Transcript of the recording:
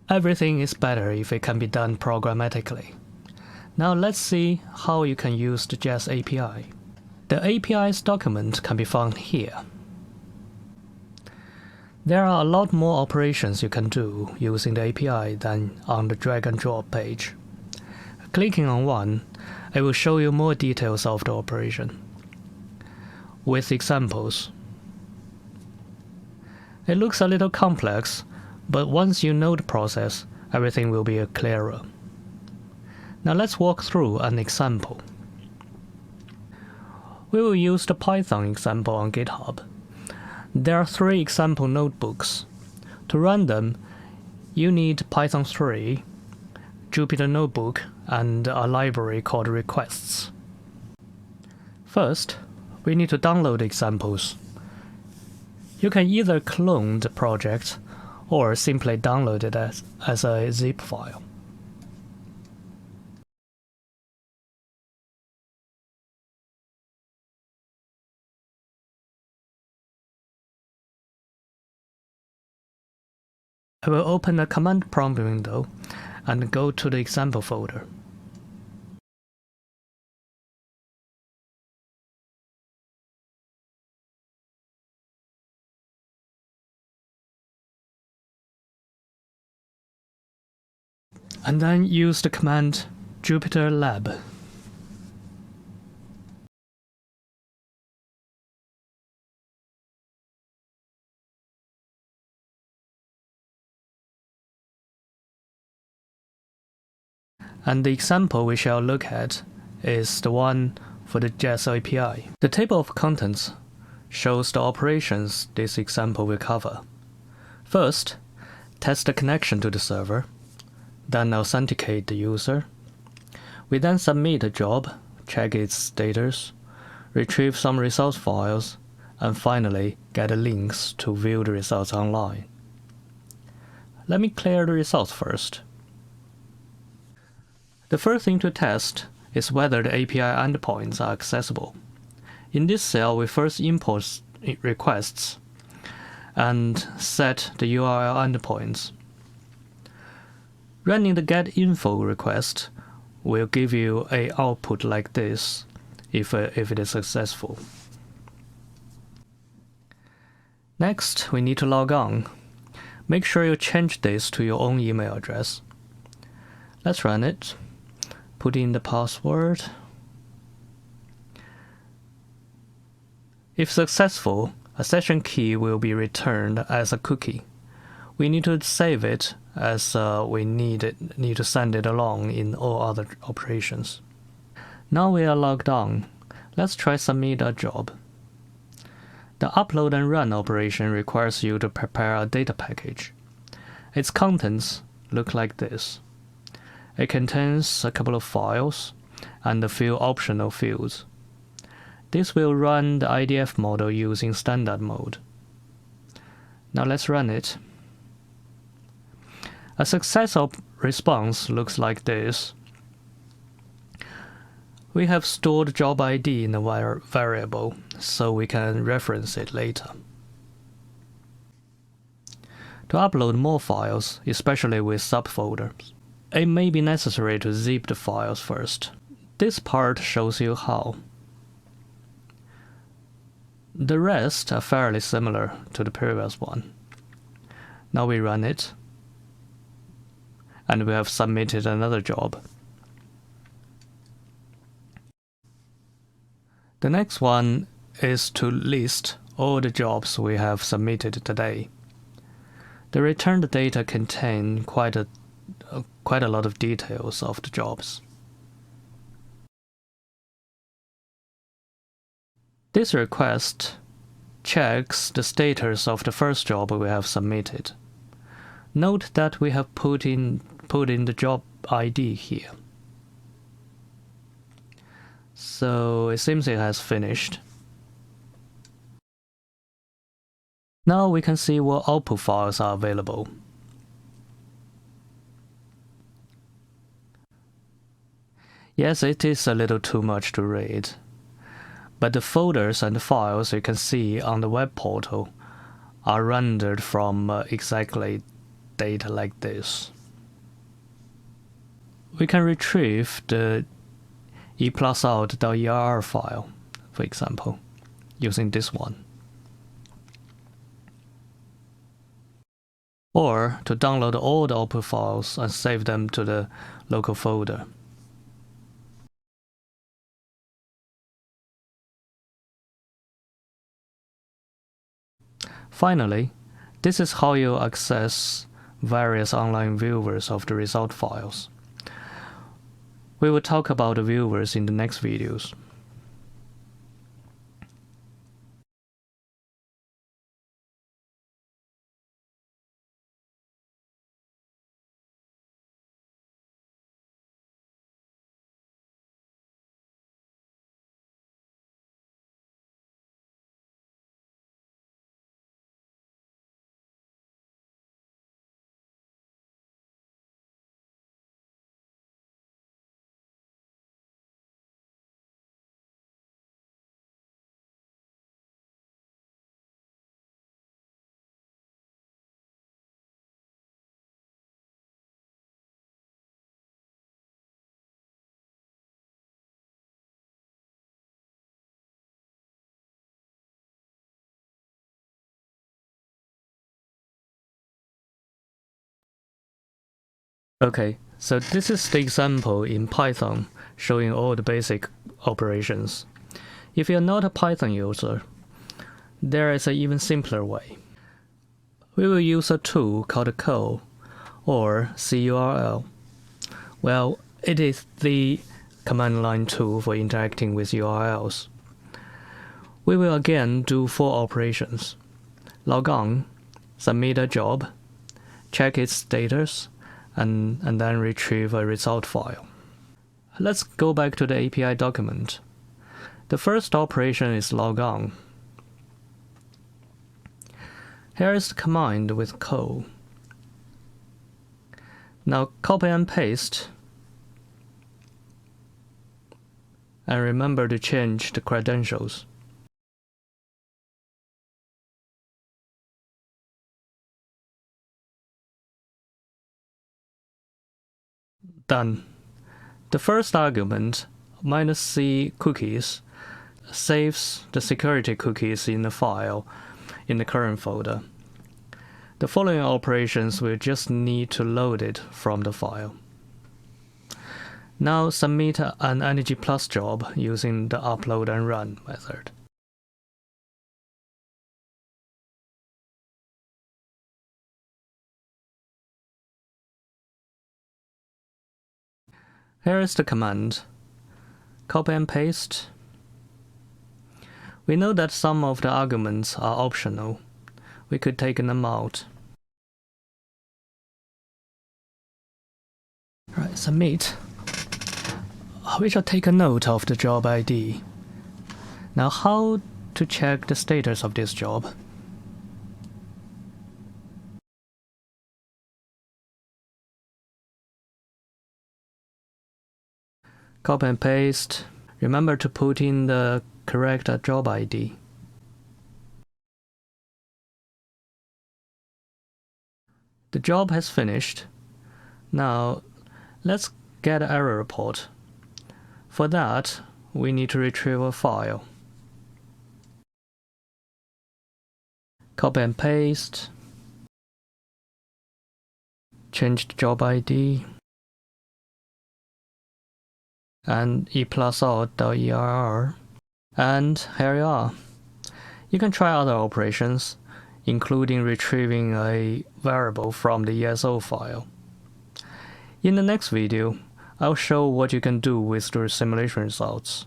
Everything is better if it can be done programmatically. Now let's see how you can use the JESS API. The API's document can be found here. There are a lot more operations you can do using the API than on the drag and drop page. Clicking on one, it will show you more details of the operation, with examples. It looks a little complex, but once you know the process, everything will be clearer. Now let's walk through an example. We will use the Python example on GitHub. There are 3 example notebooks. To run them, you need Python 3, Jupyter Notebook, and a library called requests. First, we need to download examples. You can either clone the project or simply download it as a zip file. I will open a command prompt window and go to the example folder. And then use the command Jupyter Lab. And the example we shall look at is the one for the JESS API. The table of contents shows the operations this example will cover. First, test the connection to the server, then authenticate the user. We then submit a job, check its status, retrieve some results files, and finally get links to view the results online. Let me clear the results first. The first thing to test is whether the API endpoints are accessible. In this cell, we first import requests and set the URL endpoints. Running the getInfo request will give you an output like this if it is successful. Next, we need to log on. Make sure you change this to your own email address. Let's run it. Put in the password. If successful, a session key will be returned as a cookie. We need to save it as we need to send it along in all other operations. Now we are logged on. Let's try submit a job. The upload and run operation requires you to prepare a data package. Its contents look like this. It contains a couple of files and a few optional fields. This will run the IDF model using standard mode. Now let's run it. A successful response looks like this. We have stored job ID in a variable, so we can reference it later. To upload more files, especially with subfolders, it may be necessary to zip the files first. This part shows you how. The rest are fairly similar to the previous one. Now we run it, and we have submitted another job. The next one is to list all the jobs we have submitted today. The returned data contain quite a lot of details of the jobs. This request checks the status of the first job we have submitted. Note that we have put in the job ID here. So it seems it has finished. Now we can see what output files are available. Yes, it is a little too much to read, but the folders and the files you can see on the web portal are rendered from exactly data like this. we can retrieve the e+out.err file, for example, using this one. Or to download all the output files and save them to the local folder. Finally, this is how you access various online viewers of the result files. We will talk about the viewers in the next videos. Okay, so this is the example in Python showing all the basic operations. If you're not a Python user, there is an even simpler way. We will use a tool called cURL or cURL. Well, it is the command line tool for interacting with URLs. We will again do 4 operations: log on, submit a job, check its status, and then retrieve a result file. Let's go back to the API document. The first operation is log on. Here is the command with code. Now copy and paste, and remember to change the credentials. Done. The first argument, -c cookies, saves the security cookies in the file in the current folder. The following operations will just need to load it from the file. Now submit an Energy Plus job using the upload and run method. Here is the command. Copy and paste. We know that some of the arguments are optional. We could take them out. Right, submit. We shall take a note of the job ID. Now how to check the status of this job? Copy and paste. Remember to put in the correct job ID. The job has finished. Now let's get an error report. For that, we need to retrieve a file. Copy and paste. Change the job ID. And e+out.err. And here you are. You can try other operations, including retrieving a variable from the ESO file. In the next video, I'll show what you can do with the simulation results.